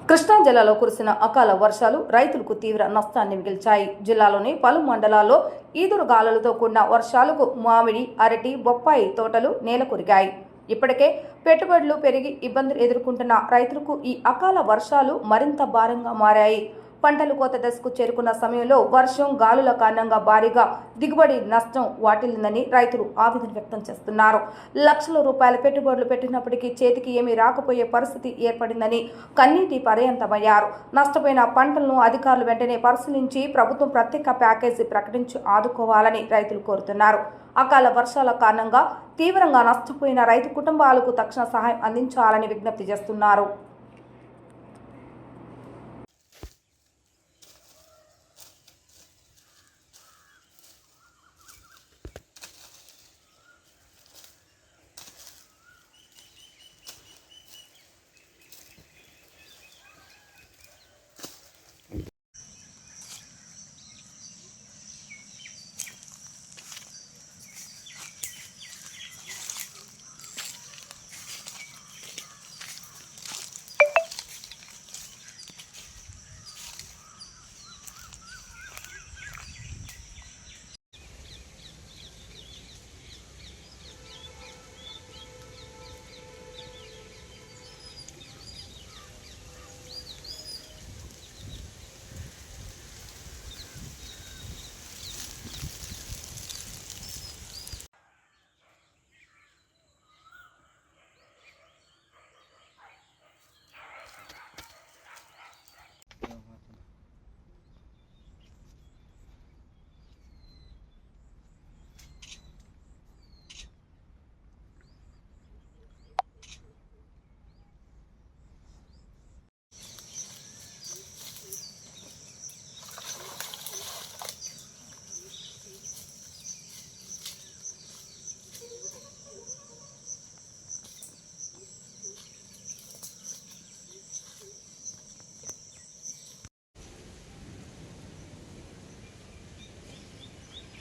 కృష్ణా జిల్లాలో కురిసిన అకాల వర్షాలు రైతులకు తీవ్ర నష్టాన్ని మిగిల్చాయి. జిల్లాలోని పలు మండలాల్లో ఈదురుగాలులతో కూడిన వర్షాలకు మామిడి, అరటి, బొప్పాయి తోటలు నేలకొరిగాయి. ఇప్పటికే పెట్టుబడులు పెరిగి ఇబ్బందులు ఎదుర్కొంటున్న రైతులకు ఈ అకాల వర్షాలు మరింత భారంగా మారాయి. పంటలు కోత దశకు చేరుకున్న సమయంలో వర్షం, గాలుల కారణంగా భారీగా దిగుబడి నష్టం వాటిల్లిందని రైతులు ఆవేదన వ్యక్తం చేస్తున్నారు. లక్షల రూపాయల పెట్టుబడులు పెట్టినప్పటికీ చేతికి ఏమీ రాకపోయే పరిస్థితి ఏర్పడిందని కన్నీటి పర్యంతమయ్యారు. నష్టపోయిన పంటలను అధికారులు వెంటనే పరిశీలించి ప్రభుత్వం ప్రత్యేక ప్యాకేజీ ప్రకటించి ఆదుకోవాలని రైతులు కోరుతున్నారు. అకాల వర్షాల కారణంగా తీవ్రంగా నష్టపోయిన రైతు కుటుంబాలకు తక్షణ సహాయం అందించాలని విజ్ఞప్తి చేస్తున్నారు.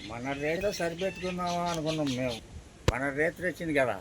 మన రేట్లో సరిపెట్టుకున్నామా అనుకున్నాం మేము. మన రేట్లు వచ్చింది కదా,